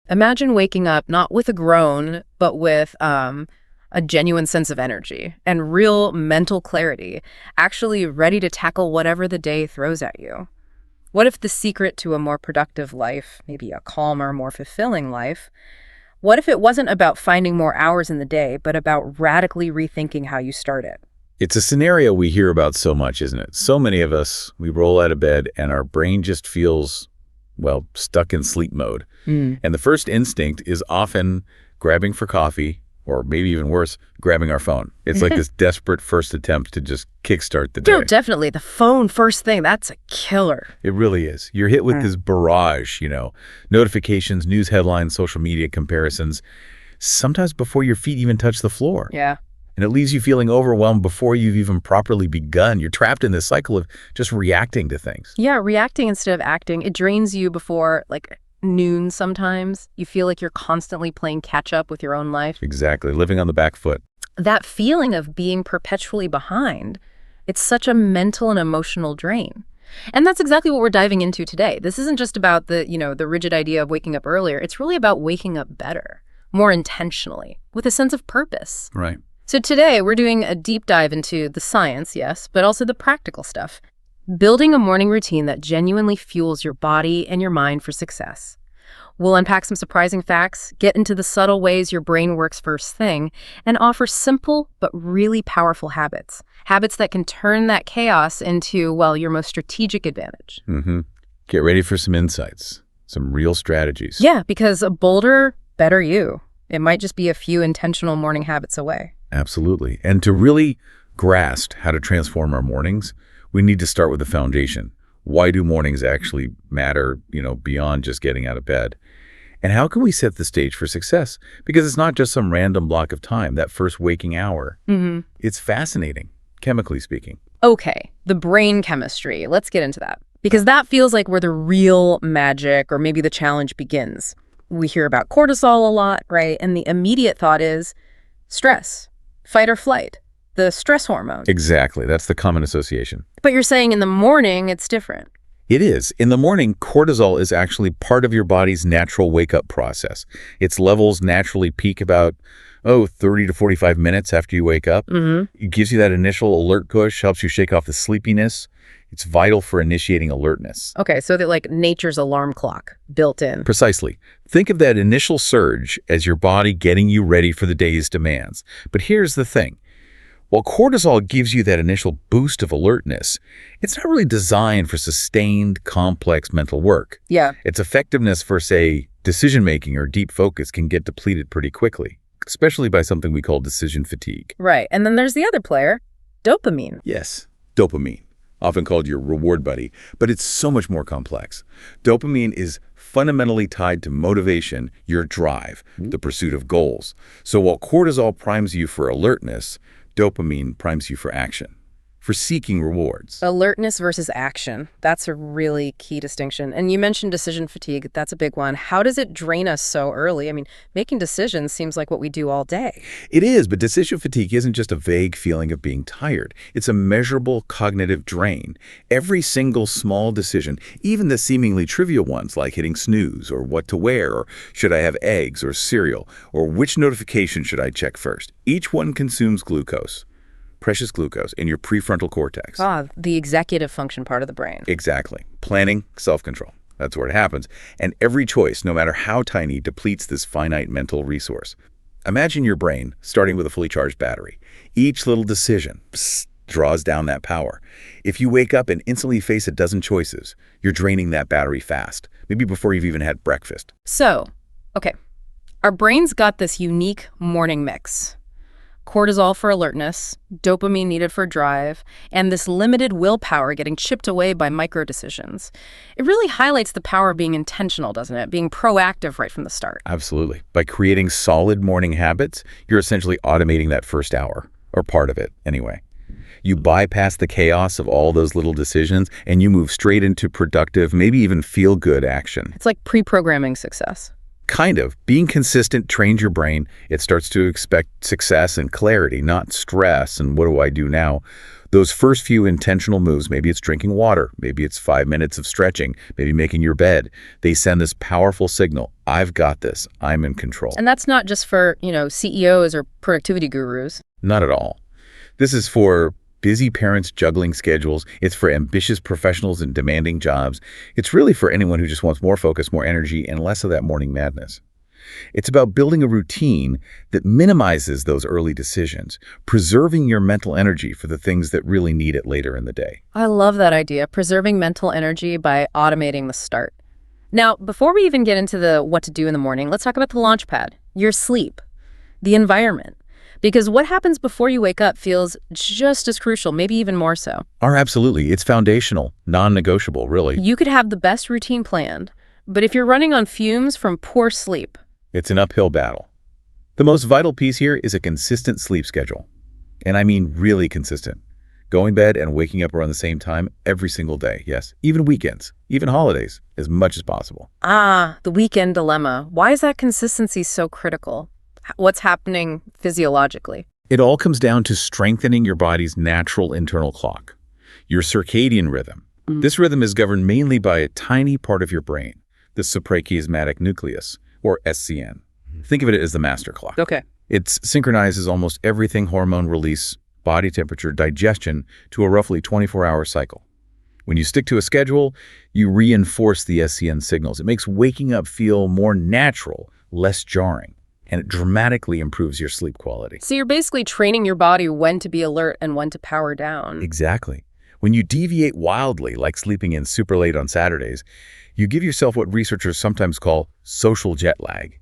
Imagine waking up not with a groan, but with a genuine sense of energy and real mental clarity, actually ready to tackle whatever the day throws at you. What if the secret to a more productive life, maybe a calmer, more fulfilling life, what if it wasn't about finding more hours in the day, but about radically rethinking how you start it? It's a scenario we hear about so much, isn't it? So many of us, we roll out of bed and our brain just feels, well, stuck in sleep mode. And the first instinct is often grabbing for coffee, or maybe even worse, grabbing our phone. It's like this desperate first attempt to just kickstart the day. No, definitely. The phone first thing, that's a killer. It really is. You're hit with this barrage, notifications, news headlines, social media comparisons, sometimes before your feet even touch the floor. Yeah. And it leaves you feeling overwhelmed before you've even properly begun. You're trapped in this cycle of just reacting to things. Yeah, reacting instead of acting. It drains you before, noon sometimes. You feel like you're constantly playing catch up with your own life. Exactly. Living on the back foot. That feeling of being perpetually behind, it's such a mental and emotional drain. And that's exactly what we're diving into today. This isn't just about the rigid idea of waking up earlier. It's really about waking up better, more intentionally, with a sense of purpose. Right. So today we're doing a deep dive into the science, yes, but also the practical stuff. Building a morning routine that genuinely fuels your body and your mind for success. We'll unpack some surprising facts, get into the subtle ways your brain works first thing, and offer simple but really powerful habits. Habits that can turn that chaos into, well, your most strategic advantage. Get ready for some insights, some real strategies. Yeah, because a bolder, better you. It might just be a few intentional morning habits away. Absolutely. And to really grasp how to transform our mornings, we need to start with the foundation. Why do mornings actually matter, beyond just getting out of bed? And how can we set the stage for success? Because it's not just some random block of time, that first waking hour. It's fascinating, chemically speaking. Okay, the brain chemistry. Let's get into that. Because that feels like where the real magic or maybe the challenge begins. We hear about cortisol a lot, right? And the immediate thought is stress, fight or flight, the stress hormone. Exactly. That's the common association. But you're saying in the morning, it's different. It is. In the morning, cortisol is actually part of your body's natural wake-up process. Its levels naturally peak about, 30 to 45 minutes after you wake up. It gives you that initial alert push, helps you shake off the sleepiness. It's vital for initiating alertness. Okay, so that like nature's alarm clock built in. Precisely. Think of that initial surge as your body getting you ready for the day's demands. But here's the thing. While cortisol gives you that initial boost of alertness, it's not really designed for sustained, complex mental work. Yeah. Its effectiveness for, say, decision-making or deep focus can get depleted pretty quickly, especially by something we call decision fatigue. Right. And then there's the other player, dopamine. Yes, dopamine, often called your reward buddy, but it's so much more complex. Dopamine is fundamentally tied to motivation, your drive, the pursuit of goals. So while cortisol primes you for alertness, dopamine primes you for action, for seeking rewards. Alertness versus action. That's a really key distinction. And you mentioned decision fatigue. That's a big one. How does it drain us so early? I mean, making decisions seems like what we do all day. It is, but decision fatigue isn't just a vague feeling of being tired. It's a measurable cognitive drain. Every single small decision, even the seemingly trivial ones like hitting snooze or what to wear or should I have eggs or cereal or which notification should I check first, each one consumes glucose. Precious glucose in your prefrontal cortex. The executive function part of the brain. Exactly. Planning, self-control. That's where it happens. And every choice, no matter how tiny, depletes this finite mental resource. Imagine your brain starting with a fully charged battery. Each little decision draws down that power. If you wake up and instantly face a dozen choices, you're draining that battery fast, maybe before you've even had breakfast. So, okay, our brain's got this unique morning mix. Cortisol for alertness, dopamine needed for drive, and this limited willpower getting chipped away by micro-decisions. It really highlights the power of being intentional, doesn't it? Being proactive right from the start. Absolutely. By creating solid morning habits, you're essentially automating that first hour, or part of it anyway. You bypass the chaos of all those little decisions, and you move straight into productive, maybe even feel-good action. It's like pre-programming success. Kind of. Being consistent trains your brain. It starts to expect success and clarity, not stress and what do I do now? Those first few intentional moves, maybe it's drinking water, maybe it's 5 minutes of stretching, maybe making your bed, they send this powerful signal. I've got this. I'm in control. And that's not just for, CEOs or productivity gurus. Not at all. This is for busy parents juggling schedules. It's for ambitious professionals in demanding jobs. It's really for anyone who just wants more focus, more energy, and less of that morning madness. It's about building a routine that minimizes those early decisions, preserving your mental energy for the things that really need it later in the day. I love that idea, preserving mental energy by automating the start. Now, before we even get into the what to do in the morning, let's talk about the launch pad, your sleep, the environment. Because what happens before you wake up feels just as crucial, maybe even more so. Absolutely. It's foundational, non-negotiable, really. You could have the best routine planned, but if you're running on fumes from poor sleep, it's an uphill battle. The most vital piece here is a consistent sleep schedule. And I mean really consistent. Going to bed and waking up around the same time every single day, yes. Even weekends, even holidays, as much as possible. The weekend dilemma. Why is that consistency so critical? What's happening physiologically? It all comes down to strengthening your body's natural internal clock, your circadian rhythm. This rhythm is governed mainly by a tiny part of your brain, the suprachiasmatic nucleus, or SCN. Think of it as the master clock. Okay. It synchronizes almost everything: hormone release, body temperature, digestion, to a roughly 24-hour cycle. When you stick to a schedule, you reinforce the SCN signals. It makes waking up feel more natural, less jarring, and it dramatically improves your sleep quality. So you're basically training your body when to be alert and when to power down. Exactly. When you deviate wildly, like sleeping in super late on Saturdays, you give yourself what researchers sometimes call social jet lag.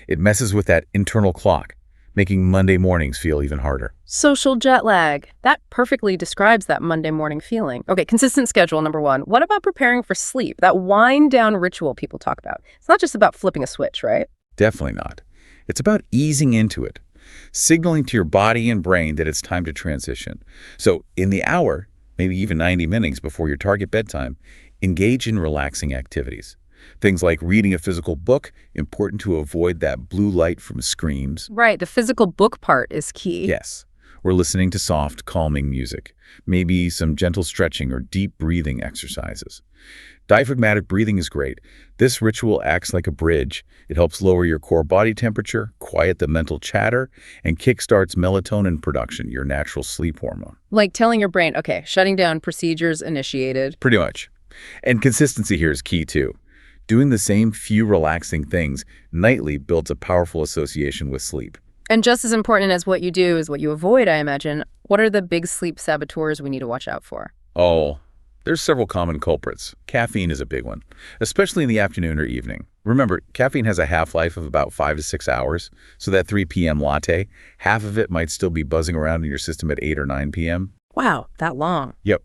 It messes with that internal clock, making Monday mornings feel even harder. Social jet lag. That perfectly describes that Monday morning feeling. Okay, consistent schedule, number one. What about preparing for sleep? That wind down ritual people talk about. It's not just about flipping a switch, right? Definitely not. It's about easing into it, signaling to your body and brain that it's time to transition. So in the hour, maybe even 90 minutes before your target bedtime, engage in relaxing activities. Things like reading a physical book, important to avoid that blue light from screens. Right, the physical book part is key. Yes. Or listening to soft, calming music. Maybe some gentle stretching or deep breathing exercises. Diaphragmatic breathing is great. This ritual acts like a bridge. It helps lower your core body temperature, quiet the mental chatter, and kickstarts melatonin production, your natural sleep hormone. Like telling your brain, okay, shutting down, procedures initiated. Pretty much. And consistency here is key too. Doing the same few relaxing things nightly builds a powerful association with sleep. And just as important as what you do is what you avoid, I imagine. What are the big sleep saboteurs we need to watch out for? There's several common culprits. Caffeine is a big one, especially in the afternoon or evening. Remember, caffeine has a half-life of about 5 to 6 hours, so that 3 p.m. latte, half of it might still be buzzing around in your system at 8 or 9 p.m. Wow, that long. Yep.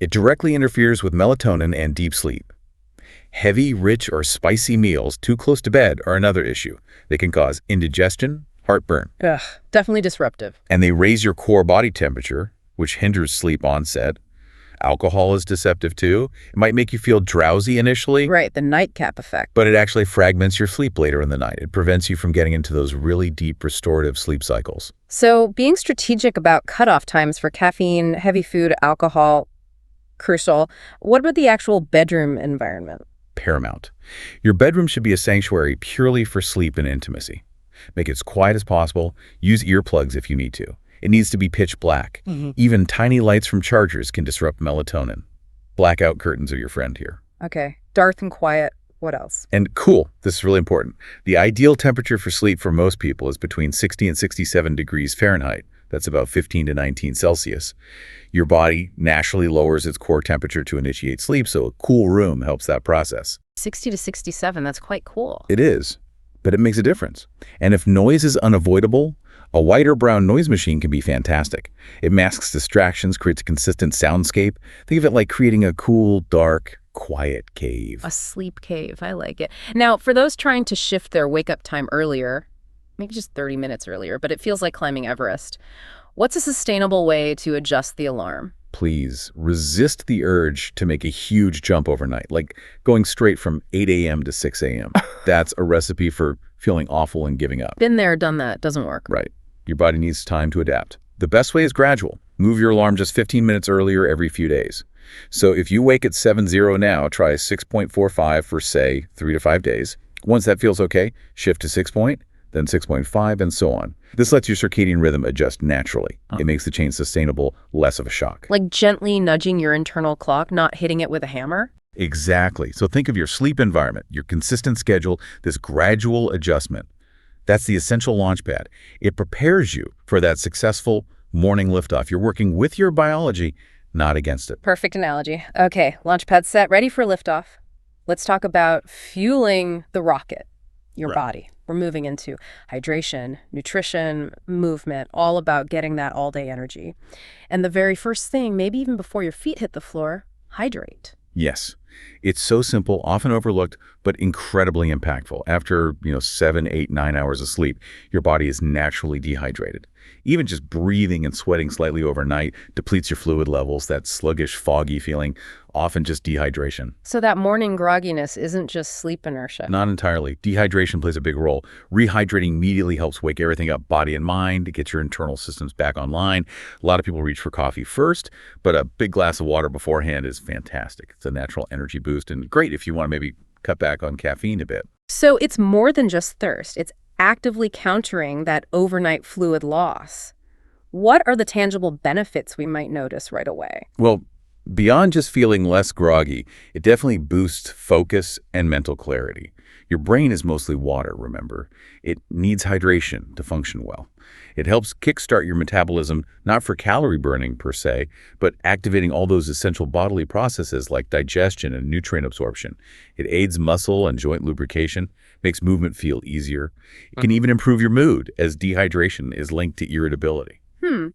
It directly interferes with melatonin and deep sleep. Heavy, rich, or spicy meals too close to bed are another issue. They can cause indigestion, heartburn. Ugh, definitely disruptive. And they raise your core body temperature, which hinders sleep onset. Alcohol is deceptive too. It might make you feel drowsy initially. Right, the nightcap effect. But it actually fragments your sleep later in the night. It prevents you from getting into those really deep restorative sleep cycles. So being strategic about cutoff times for caffeine, heavy food, alcohol, crucial. What about the actual bedroom environment? Paramount. Your bedroom should be a sanctuary purely for sleep and intimacy. Make it as quiet as possible. Use earplugs if you need to. It needs to be pitch black. Even tiny lights from chargers can disrupt melatonin. Blackout curtains are your friend here. Okay, dark and quiet. What else? And cool. This is really important. The ideal temperature for sleep for most people is between 60 and 67 degrees Fahrenheit. That's about 15 to 19 Celsius. Your body naturally lowers its core temperature to initiate sleep, so a cool room helps that process. 60 to 67, that's quite cool. It is, but it makes a difference. And if noise is unavoidable, a white or brown noise machine can be fantastic. It masks distractions, creates a consistent soundscape. Think of it like creating a cool, dark, quiet cave. A sleep cave, I like it. Now, for those trying to shift their wake-up time earlier, maybe just 30 minutes earlier, but it feels like climbing Everest, what's a sustainable way to adjust the alarm? Please resist the urge to make a huge jump overnight, like going straight from 8 a.m. to 6 a.m. That's a recipe for feeling awful and giving up. Been there, done that. Doesn't work. Right. Your body needs time to adapt. The best way is gradual. Move your alarm just 15 minutes earlier every few days. So if you wake at 7:0 now, try 6.45 for, say, 3 to 5 days. Once that feels okay, shift to 6 point, then 6.5, and so on. This lets your circadian rhythm adjust naturally. It makes the change sustainable, less of a shock. Like gently nudging your internal clock, not hitting it with a hammer? Exactly. So think of your sleep environment, your consistent schedule, this gradual adjustment. That's the essential launch pad. It prepares you for that successful morning liftoff. You're working with your biology, not against it. Perfect analogy. Okay, launch pad set, ready for liftoff. Let's talk about fueling the rocket, your body. We're moving into hydration, nutrition, movement, all about getting that all-day energy. And the very first thing, maybe even before your feet hit the floor, hydrate. Yes. It's so simple, often overlooked, but incredibly impactful. After, 7, 8, 9 hours of sleep, your body is naturally dehydrated. Even just breathing and sweating slightly overnight depletes your fluid levels, that sluggish, foggy feeling, often just dehydration. So that morning grogginess isn't just sleep inertia. Not entirely. Dehydration plays a big role. Rehydrating immediately helps wake everything up, body and mind, to get your internal systems back online. A lot of people reach for coffee first, but a big glass of water beforehand is fantastic. It's a natural energy boost and great if you want to maybe cut back on caffeine a bit. So it's more than just thirst. It's actively countering that overnight fluid loss. What are the tangible benefits we might notice right away? Well, beyond just feeling less groggy, it definitely boosts focus and mental clarity. Your brain is mostly water, remember. It needs hydration to function well. It helps kickstart your metabolism, not for calorie burning per se, but activating all those essential bodily processes like digestion and nutrient absorption. It aids muscle and joint lubrication, makes movement feel easier. It can even improve your mood, as dehydration is linked to irritability.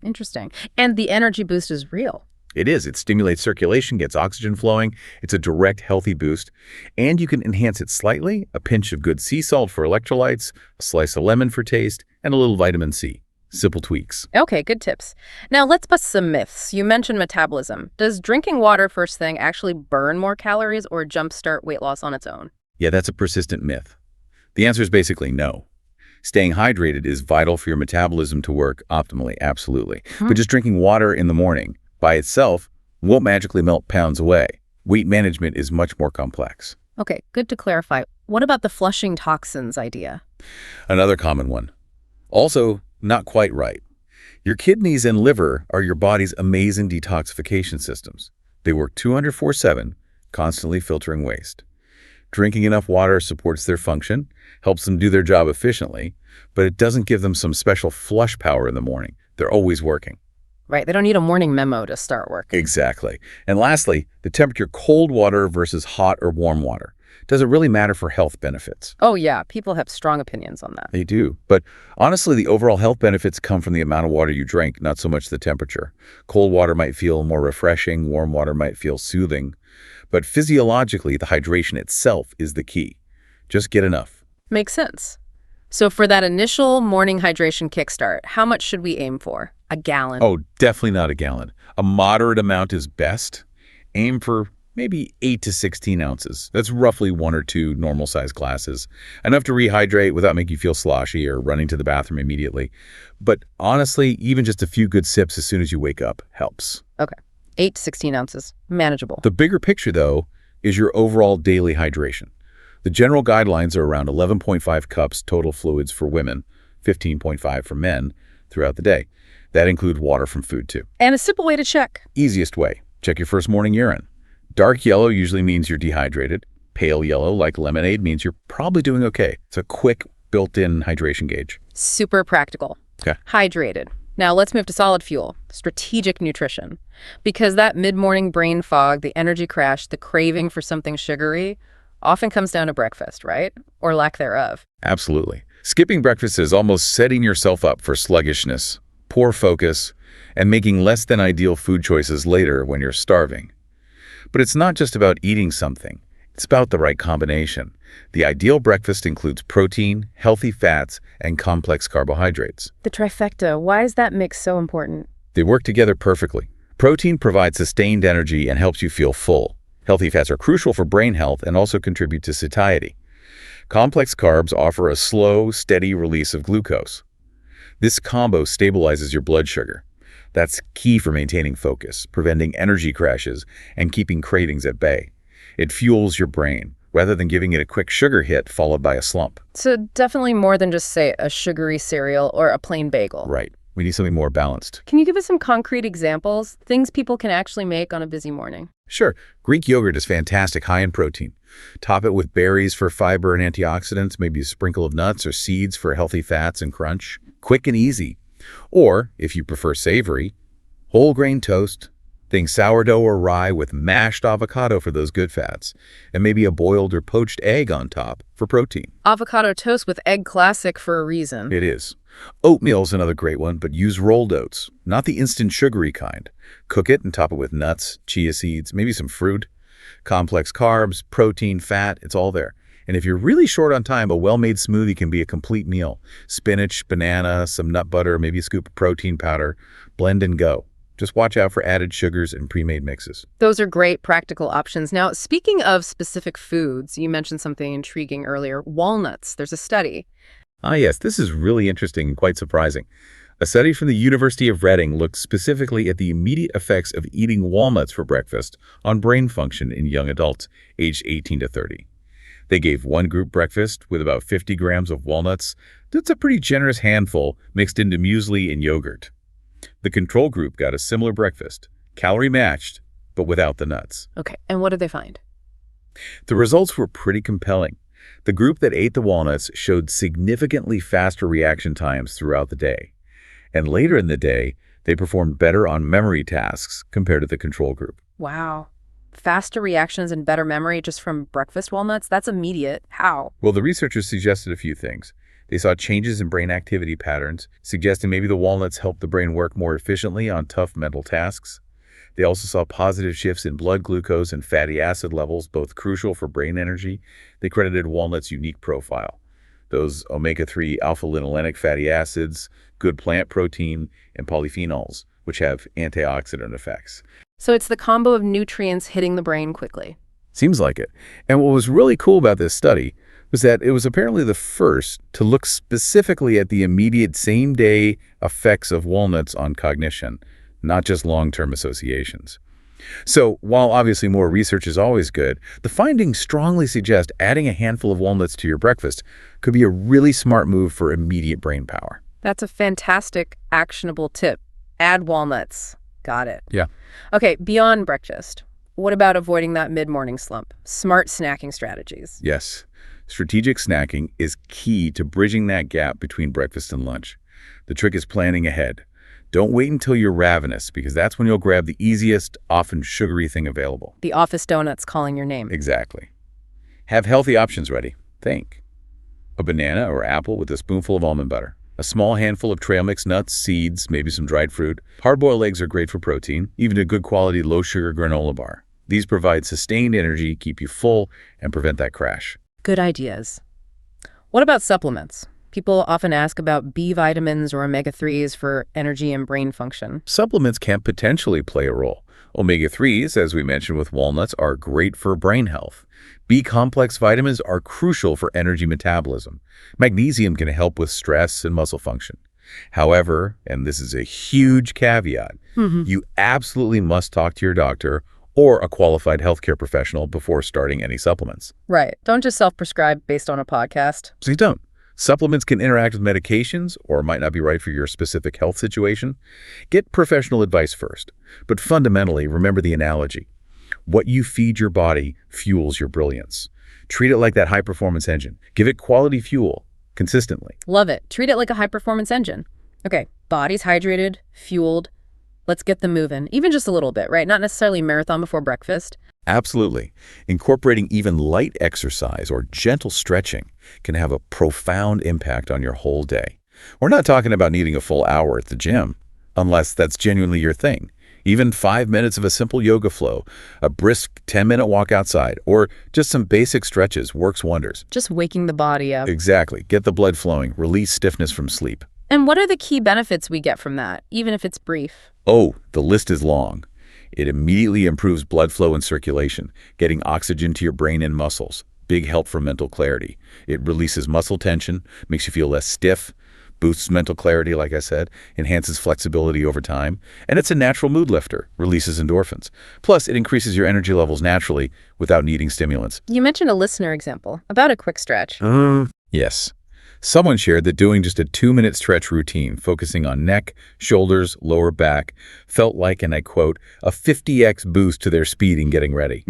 Interesting. And the energy boost is real. It is. It stimulates circulation, gets oxygen flowing. It's a direct, healthy boost. And you can enhance it slightly, a pinch of good sea salt for electrolytes, a slice of lemon for taste, and a little vitamin C. Simple tweaks. Okay, good tips. Now let's bust some myths. You mentioned metabolism. Does drinking water first thing actually burn more calories or jumpstart weight loss on its own? Yeah, that's a persistent myth. The answer is basically no. Staying hydrated is vital for your metabolism to work optimally, absolutely. But just drinking water in the morning by itself won't magically melt pounds away. Weight management is much more complex. Okay, good to clarify. What about the flushing toxins idea? Another common one. Also, not quite right. Your kidneys and liver are your body's amazing detoxification systems. They work 24/7, constantly filtering waste. Drinking enough water supports their function, helps them do their job efficiently, but it doesn't give them some special flush power in the morning. They're always working. Right, they don't need a morning memo to start work. Exactly. And lastly, the temperature cold water versus hot or warm water. Does it really matter for health benefits? Oh yeah, people have strong opinions on that. They do. But honestly, the overall health benefits come from the amount of water you drink, not so much the temperature. Cold water might feel more refreshing, warm water might feel soothing. But physiologically, the hydration itself is the key. Just get enough. Makes sense. So for that initial morning hydration kickstart, how much should we aim for? A gallon? Oh, definitely not a gallon. A moderate amount is best. Aim for maybe 8 to 16 ounces. That's roughly 1 or 2 normal-sized glasses. Enough to rehydrate without making you feel sloshy or running to the bathroom immediately. But honestly, even just a few good sips as soon as you wake up helps. Okay, 8 to 16 ounces. Manageable. The bigger picture, though, is your overall daily hydration. The general guidelines are around 11.5 cups total fluids for women, 15.5 for men throughout the day. That includes water from food, too. And a simple way to check. Easiest way. Check your first morning urine. Dark yellow usually means you're dehydrated. Pale yellow, like lemonade, means you're probably doing okay. It's a quick, built-in hydration gauge. Super practical. Okay. Hydrated. Now let's move to solid fuel, strategic nutrition. Because that mid-morning brain fog, the energy crash, the craving for something sugary often comes down to breakfast, right? Or lack thereof. Absolutely. Skipping breakfast is almost setting yourself up for sluggishness, poor focus, and making less than ideal food choices later when you're starving. But it's not just about eating something. It's about the right combination. The ideal breakfast includes protein, healthy fats, and complex carbohydrates. The trifecta, why is that mix so important? They work together perfectly. Protein provides sustained energy and helps you feel full. Healthy fats are crucial for brain health and also contribute to satiety. Complex carbs offer a slow, steady release of glucose. This combo stabilizes your blood sugar. That's key for maintaining focus, preventing energy crashes, and keeping cravings at bay. It fuels your brain, rather than giving it a quick sugar hit followed by a slump. So definitely more than just, say, a sugary cereal or a plain bagel. Right. We need something more balanced. Can you give us some concrete examples, things people can actually make on a busy morning? Sure. Greek yogurt is fantastic, high in protein. Top it with berries for fiber and antioxidants, maybe a sprinkle of nuts or seeds for healthy fats and crunch. Quick and easy. Or, if you prefer savory, whole grain toast. Think sourdough or rye with mashed avocado for those good fats, and maybe a boiled or poached egg on top for protein. Avocado toast with egg, classic for a reason. It is. Oatmeal's another great one, but use rolled oats, not the instant sugary kind. Cook it and top it with nuts, chia seeds, maybe some fruit. Complex carbs, protein, fat, it's all there. And if you're really short on time, a well-made smoothie can be a complete meal. Spinach, banana, some nut butter, maybe a scoop of protein powder. Blend and go. Just watch out for added sugars and pre-made mixes. Those are great practical options. Now, speaking of specific foods, you mentioned something intriguing earlier, walnuts. There's a study. Ah, yes, this is really interesting and quite surprising. A study from the University of Reading looked specifically at the immediate effects of eating walnuts for breakfast on brain function in young adults aged 18 to 30. They gave one group breakfast with about 50 grams of walnuts. That's a pretty generous handful mixed into muesli and yogurt. The control group got a similar breakfast, calorie matched, but without the nuts. Okay, and what did they find? The results were pretty compelling. The group that ate the walnuts showed significantly faster reaction times throughout the day. And later in the day, they performed better on memory tasks compared to the control group. Wow. Faster reactions and better memory just from breakfast walnuts? That's immediate. How? Well, the researchers suggested a few things. They saw changes in brain activity patterns, suggesting maybe the walnuts helped the brain work more efficiently on tough mental tasks. They also saw positive shifts in blood glucose and fatty acid levels, both crucial for brain energy. They credited walnuts' unique profile. Those omega-3 alpha-linolenic fatty acids, good plant protein, and polyphenols, which have antioxidant effects. So it's the combo of nutrients hitting the brain quickly. Seems like it. And what was really cool about this study was that it was apparently the first to look specifically at the immediate same-day effects of walnuts on cognition, not just long-term associations. So, while obviously more research is always good, the findings strongly suggest adding a handful of walnuts to your breakfast could be a really smart move for immediate brain power. That's a fantastic, actionable tip. Add walnuts. Got it. Yeah. Okay, beyond breakfast, what about avoiding that mid-morning slump? Smart snacking strategies. Yes. Strategic snacking is key to bridging that gap between breakfast and lunch. The trick is planning ahead. Don't wait until you're ravenous, because that's when you'll grab the easiest, often sugary thing available. The office donuts calling your name. Exactly. Have healthy options ready. Think. A banana or apple with a spoonful of almond butter. A small handful of trail mix nuts, seeds, maybe some dried fruit. Hard-boiled eggs are great for protein, even a good quality low-sugar granola bar. These provide sustained energy, keep you full, and prevent that crash. Good ideas. What about supplements? People often ask about B vitamins or omega-3s for energy and brain function. Supplements can potentially play a role. Omega-3s, as we mentioned with walnuts, are great for brain health. B-complex vitamins are crucial for energy metabolism. Magnesium can help with stress and muscle function. However, and this is a huge caveat, you absolutely must talk to your doctor or a qualified healthcare professional before starting any supplements. Right. Don't just self-prescribe based on a podcast. Please don't. Supplements can interact with medications or might not be right for your specific health situation. Get professional advice first. But fundamentally, remember the analogy. What you feed your body fuels your brilliance. Treat it like that high-performance engine. Give it quality fuel consistently. Love it. Treat it like a high-performance engine. Okay, body's hydrated, fueled. Let's get them moving, even just a little bit, right? Not necessarily marathon before breakfast. Absolutely. Incorporating even light exercise or gentle stretching can have a profound impact on your whole day. We're not talking about needing a full hour at the gym, unless that's genuinely your thing. Even 5 minutes of a simple yoga flow, a brisk 10-minute walk outside, or just some basic stretches works wonders. Just waking the body up. Exactly. Get the blood flowing, release stiffness from sleep. And what are the key benefits we get from that, even if it's brief? Oh, the list is long. It immediately improves blood flow and circulation, getting oxygen to your brain and muscles. Big help for mental clarity. It releases muscle tension, makes you feel less stiff, boosts mental clarity, like I said, enhances flexibility over time, and it's a natural mood lifter, releases endorphins. Plus, it increases your energy levels naturally without needing stimulants. You mentioned a listener example about a quick stretch. Yes. Someone shared that doing just a 2-minute stretch routine, focusing on neck, shoulders, lower back, felt like, and I quote, a 50x boost to their speed in getting ready.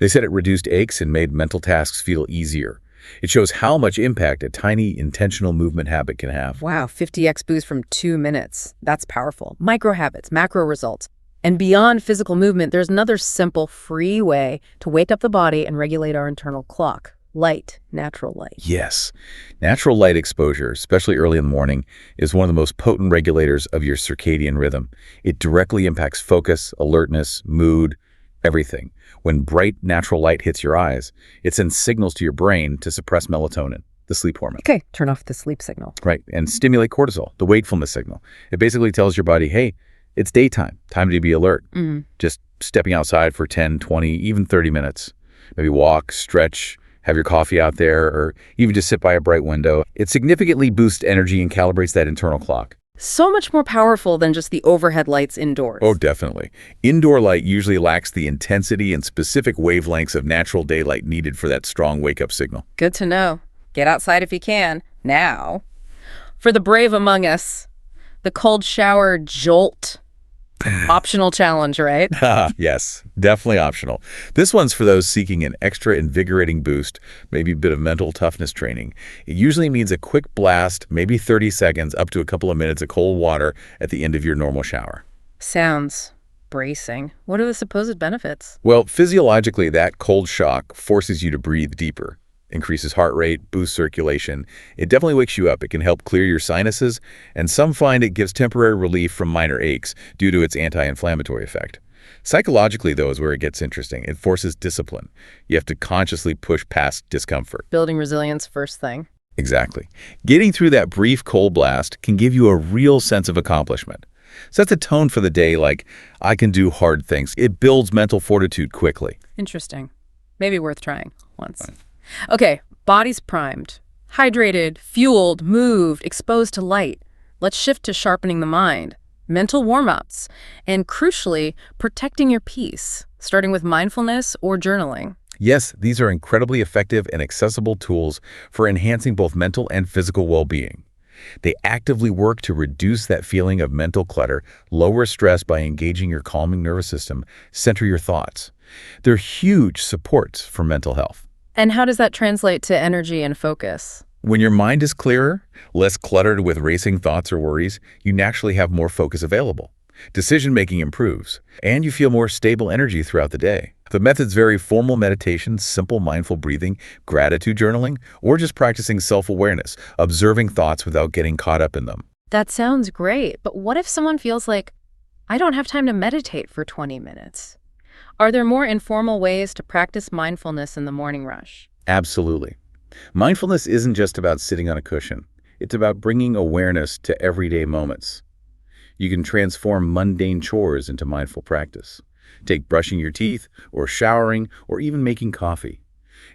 They said it reduced aches and made mental tasks feel easier. It shows how much impact a tiny, intentional movement habit can have. Wow, 50x boost from 2 minutes. That's powerful. Micro habits, macro results. And beyond physical movement, there's another simple, free way to wake up the body and regulate our internal clock. Light, natural light. Yes. Natural light exposure, especially early in the morning, is one of the most potent regulators of your circadian rhythm. It directly impacts focus, alertness, mood, everything. When bright natural light hits your eyes, it sends signals to your brain to suppress melatonin, the sleep hormone. Okay, turn off the sleep signal. Right, and stimulate cortisol, the wakefulness signal. It basically tells your body, hey, it's daytime, time to be alert. Just stepping outside for 10, 20, even 30 minutes. Maybe walk, stretch, have your coffee out there, or even just sit by a bright window. It significantly boosts energy and calibrates that internal clock. So much more powerful than just the overhead lights indoors. Oh, definitely. Indoor light usually lacks the intensity and specific wavelengths of natural daylight needed for that strong wake-up signal. Good to know. Get outside if you can, now. For the brave among us, the cold shower jolt. Optional challenge, right? Yes, definitely optional. This one's for those seeking an extra invigorating boost, maybe a bit of mental toughness training. It usually means a quick blast, maybe 30 seconds, up to a couple of minutes of cold water at the end of your normal shower. Sounds bracing. What are the supposed benefits? Well, physiologically, that cold shock forces you to breathe deeper, increases heart rate, boosts circulation. It definitely wakes you up. It can help clear your sinuses, and some find it gives temporary relief from minor aches due to its anti-inflammatory effect. Psychologically, though, is where it gets interesting. It forces discipline. You have to consciously push past discomfort. Building resilience first thing. Exactly. Getting through that brief cold blast can give you a real sense of accomplishment. Sets a tone for the day like, I can do hard things. It builds mental fortitude quickly. Interesting. Maybe worth trying once. Okay, body's primed, hydrated, fueled, moved, exposed to light. Let's shift to sharpening the mind, mental warm-ups, and crucially, protecting your peace, starting with mindfulness or journaling. Yes, these are incredibly effective and accessible tools for enhancing both mental and physical well-being. They actively work to reduce that feeling of mental clutter, lower stress by engaging your calming nervous system, center your thoughts. They're huge supports for mental health. And how does that translate to energy and focus? When your mind is clearer, less cluttered with racing thoughts or worries, you naturally have more focus available. Decision-making improves, and you feel more stable energy throughout the day. The methods vary: formal meditation, simple mindful breathing, gratitude journaling, or just practicing self-awareness, observing thoughts without getting caught up in them. That sounds great, but what if someone feels like, I don't have time to meditate for 20 minutes? Are there more informal ways to practice mindfulness in the morning rush? Absolutely. Mindfulness isn't just about sitting on a cushion. It's about bringing awareness to everyday moments. You can transform mundane chores into mindful practice. Take brushing your teeth, or showering, or even making coffee.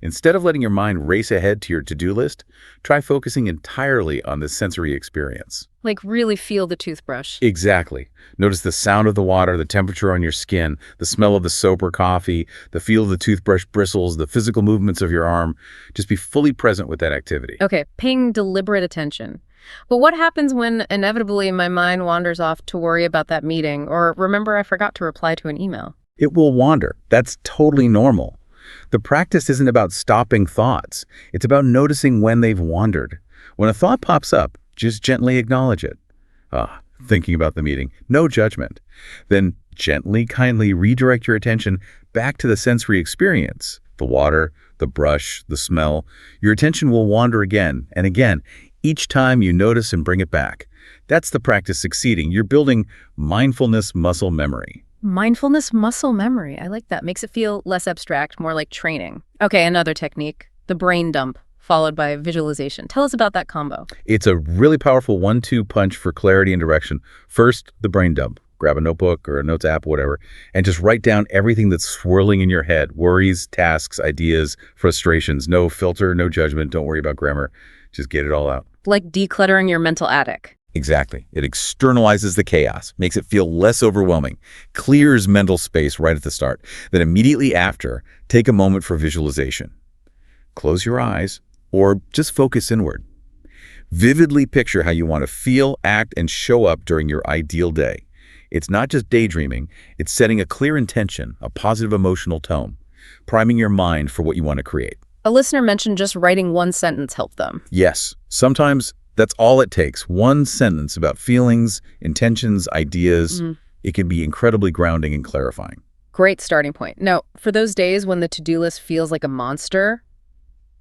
Instead of letting your mind race ahead to your to-do list, try focusing entirely on the sensory experience. Like really feel the toothbrush. Exactly. Notice the sound of the water, the temperature on your skin, the smell of the soap or coffee, the feel of the toothbrush bristles, the physical movements of your arm. Just be fully present with that activity. Okay, paying deliberate attention. But what happens when inevitably my mind wanders off to worry about that meeting, or remember I forgot to reply to an email? It will wander. That's totally normal. The practice isn't about stopping thoughts. It's about noticing when they've wandered. When a thought pops up, just gently acknowledge it. Thinking about the meeting, no judgment. Then gently, kindly redirect your attention back to the sensory experience. The water, the brush, the smell. Your attention will wander again and again, each time you notice and bring it back. That's the practice succeeding. You're building mindfulness muscle memory. Mindfulness muscle memory. I like that. Makes it feel less abstract, more like training. Okay, another technique, the brain dump, followed by visualization. Tell us about that combo. It's a really powerful 1-2 punch for clarity and direction. First, the brain dump. grab a notebook or a notes app, whatever, and just write down everything that's swirling in your head, worries, tasks, ideas, frustrations. No filter, no judgment. Don't worry about grammar. Just get it all out. Like decluttering your mental attic. Exactly. It externalizes the chaos, makes it feel less overwhelming, clears mental space right at the start. Then immediately after, take a moment for visualization. Close your eyes or just focus inward. Vividly picture how you want to feel, act, and show up during your ideal day. It's not just daydreaming, it's setting a clear intention, a positive emotional tone, priming your mind for what you want to create. A listener mentioned just writing one sentence helped them. Yes, sometimes that's all it takes. One sentence about feelings, intentions, ideas. It can be incredibly grounding and clarifying. Great starting point. Now, for those days when the to-do list feels like a monster,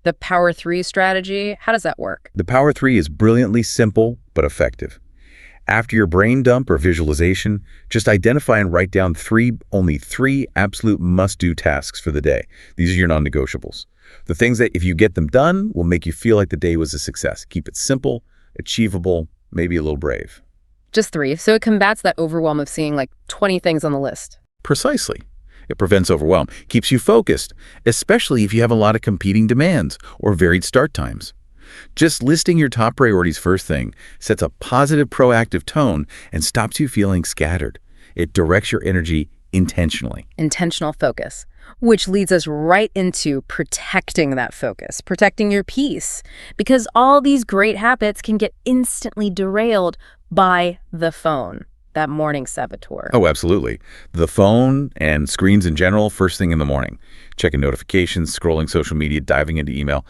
the Power 3 strategy, how does that work? The Power 3 is brilliantly simple but effective. After your brain dump or visualization, just identify and write down only three absolute must-do tasks for the day. These are your non-negotiables. The things that, if you get them done, will make you feel like the day was a success. Keep it simple, achievable, maybe a little brave. Just 3. So it combats that overwhelm of seeing like 20 things on the list. Precisely. It prevents overwhelm, keeps you focused, especially if you have a lot of competing demands or varied start times. Just listing your top priorities first thing sets a positive, proactive tone and stops you feeling scattered. It directs your energy intentionally. Intentional focus, which leads us right into protecting that focus, protecting your peace, because all these great habits can get instantly derailed by the phone. That morning saboteur. Oh, absolutely. The phone and screens in general, first thing in the morning. Checking notifications, scrolling social media, diving into email.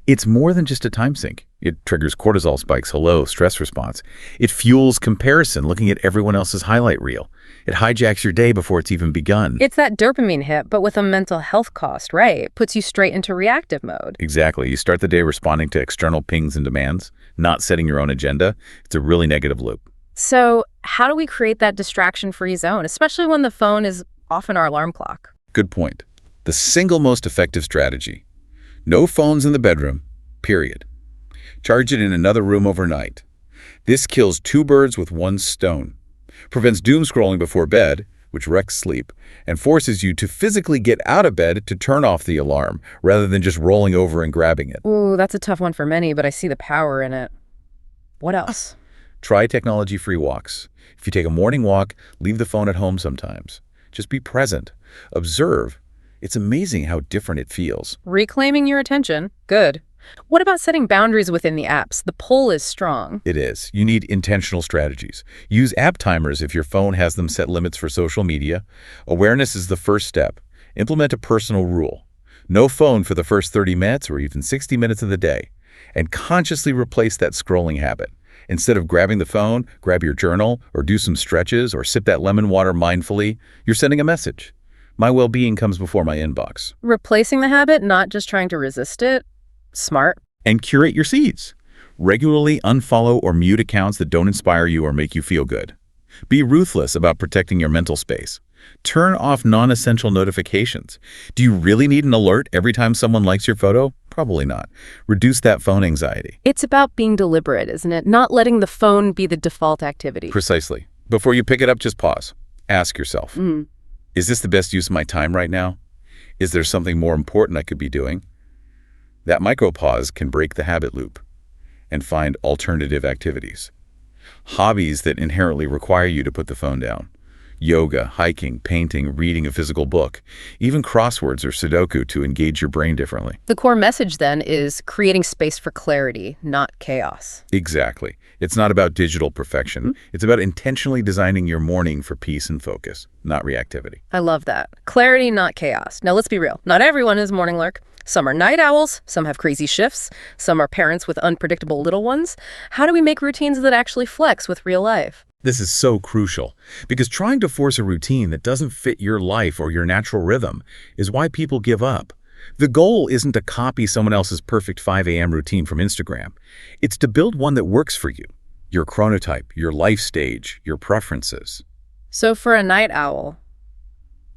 It's more than just a time sink. It triggers cortisol spikes, stress response. It fuels comparison, looking at everyone else's highlight reel. It hijacks your day before it's even begun. It's that dopamine hit, but with a mental health cost, right? It puts you straight into reactive mode. Exactly. You start the day responding to external pings and demands, not setting your own agenda. It's a really negative loop. So how do we create that distraction-free zone, especially when the phone is often our alarm clock? Good point. The single most effective strategy. No phones in the bedroom, period. Charge it in another room overnight. This kills 2 birds with 1 stone. Prevents doom scrolling before bed, which wrecks sleep, and forces you to physically get out of bed to turn off the alarm, rather than just rolling over and grabbing it. Ooh, that's a tough one for many, but I see the power in it. What else? Try technology-free walks. If you take a morning walk, leave the phone at home sometimes. Just be present. Observe. It's amazing how different it feels. Reclaiming your attention. Good. What about setting boundaries within the apps? The pull is strong. It is. You need intentional strategies. Use app timers if your phone has them set limits for social media. Awareness is the first step. Implement a personal rule. No phone for the first 30 minutes or even 60 minutes of the day. And consciously replace that scrolling habit. Instead of grabbing the phone, grab your journal or do some stretches or sip that lemon water mindfully. You're sending a message. My well-being comes before my inbox. Replacing the habit, not just trying to resist it. Smart. And curate your feeds. Regularly unfollow or mute accounts that don't inspire you or make you feel good. Be ruthless about protecting your mental space. Turn off non-essential notifications. Do you really need an alert every time someone likes your photo? Probably not. Reduce that phone anxiety. It's about being deliberate, isn't it? Not letting the phone be the default activity. Precisely. Before you pick it up, just pause. Ask yourself, is this the best use of my time right now? Is there something more important I could be doing? That micro-pause can break the habit loop and find alternative activities. Hobbies that inherently require you to put the phone down. Yoga, hiking, painting, reading a physical book, even crosswords or Sudoku to engage your brain differently. The core message then is creating space for clarity, not chaos. Exactly. It's not about digital perfection. It's about intentionally designing your morning for peace and focus, not reactivity. I love that. Clarity, not chaos. Now let's be real. Not everyone is morning lurk. Some are night owls, some have crazy shifts, some are parents with unpredictable little ones. How do we make routines that actually flex with real life? This is so crucial, because trying to force a routine that doesn't fit your life or your natural rhythm is why people give up. The goal isn't to copy someone else's perfect 5 a.m. routine from Instagram. It's to build one that works for you, your chronotype, your life stage, your preferences. So for a night owl,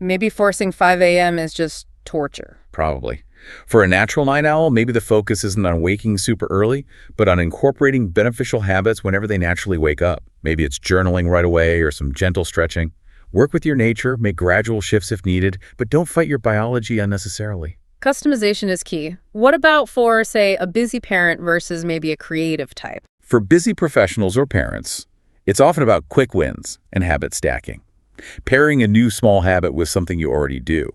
maybe forcing 5 a.m. is just torture. Probably. For a natural night owl, maybe the focus isn't on waking super early, but on incorporating beneficial habits whenever they naturally wake up. Maybe it's journaling right away or some gentle stretching. Work with your nature, make gradual shifts if needed, but don't fight your biology unnecessarily. Customization is key. What about for, say, a busy parent versus maybe a creative type? For busy professionals or parents, it's often about quick wins and habit stacking. Pairing a new small habit with something you already do,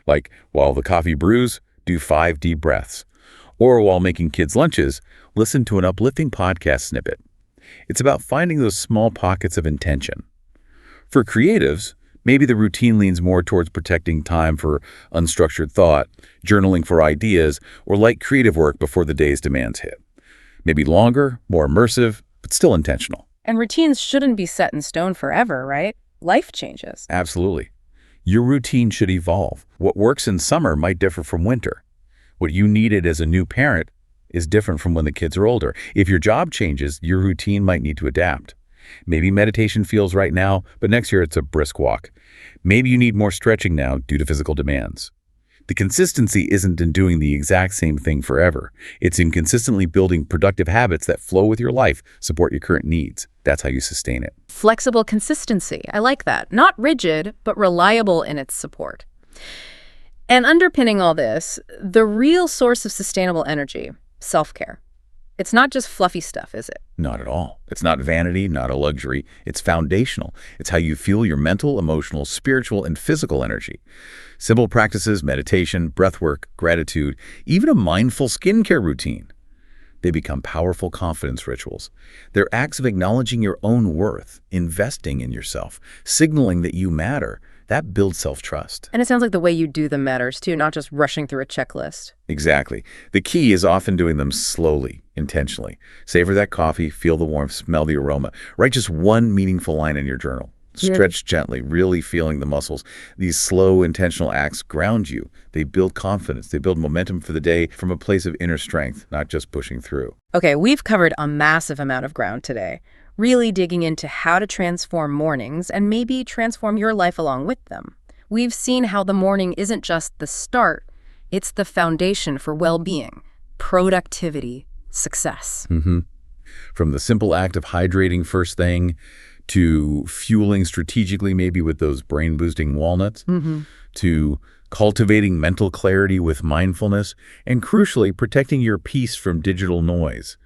like while the coffee brews, do 5 deep breaths. Or while making kids' lunches, listen to an uplifting podcast snippet. It's about finding those small pockets of intention. For creatives, maybe the routine leans more towards protecting time for unstructured thought, journaling for ideas, or light creative work before the day's demands hit. Maybe longer, more immersive, but still intentional. And routines shouldn't be set in stone forever, right? Life changes. Absolutely. Your routine should evolve. What works in summer might differ from winter. What you needed as a new parent is different from when the kids are older. If your job changes, your routine might need to adapt. Maybe meditation feels right now, but next year it's a brisk walk. Maybe you need more stretching now due to physical demands. The consistency isn't in doing the exact same thing forever. It's in consistently building productive habits that flow with your life, support your current needs. That's how you sustain it. Flexible consistency. I like that. Not rigid, but reliable in its support. And underpinning all this, the real source of sustainable energy, self-care. It's not just fluffy stuff, is it? Not at all. It's not vanity, not a luxury. It's foundational. It's how you fuel your mental, emotional, spiritual, and physical energy. Simple practices, meditation, breathwork, gratitude, even a mindful skincare routine. They become powerful confidence rituals. They're acts of acknowledging your own worth, investing in yourself, signaling that you matter. That builds self-trust. And it sounds like the way you do them matters too, not just rushing through a checklist. Exactly. The key is often doing them slowly, intentionally. Savor that coffee, feel the warmth, smell the aroma. Write just one meaningful line in your journal. Stretch gently, really feeling the muscles. These slow, intentional acts ground you. They build confidence. They build momentum for the day from a place of inner strength, not just pushing through. Okay, we've covered a massive amount of ground today, really digging into how to transform mornings and maybe transform your life along with them. We've seen how the morning isn't just the start, it's the foundation for well-being, productivity, success. From the simple act of hydrating first thing to fueling strategically maybe with those brain-boosting walnuts, to cultivating mental clarity with mindfulness, and crucially, protecting your peace from digital noise.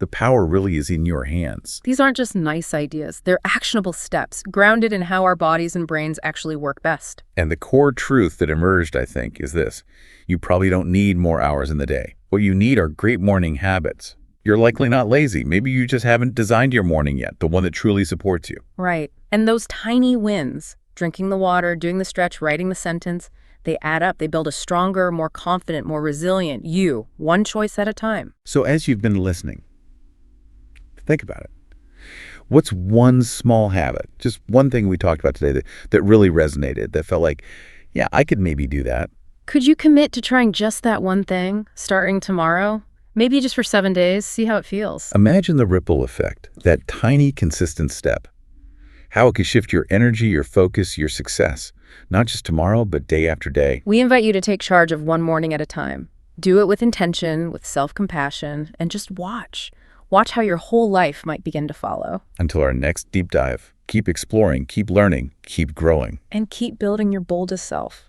The power really is in your hands. These aren't just nice ideas. They're actionable steps, grounded in how our bodies and brains actually work best. And the core truth that emerged, I think, is this. You probably don't need more hours in the day. What you need are great morning habits. You're likely not lazy. Maybe you just haven't designed your morning yet, the one that truly supports you. Right. And those tiny wins, drinking the water, doing the stretch, writing the sentence, they add up. They build a stronger, more confident, more resilient you, one choice at a time. So as you've been listening, think about it. What's one small habit, just one thing we talked about today that really resonated, that felt like, yeah, I could maybe do that? Could you commit to trying just that one thing, starting tomorrow? Maybe just for 7 days, see how it feels. Imagine the ripple effect, that tiny, consistent step. How it could shift your energy, your focus, your success. Not just tomorrow, but day after day. We invite you to take charge of one morning at a time. Do it with intention, with self-compassion, and just watch. Watch how your whole life might begin to follow. Until our next deep dive, keep exploring, keep learning, keep growing. And keep building your boldest self.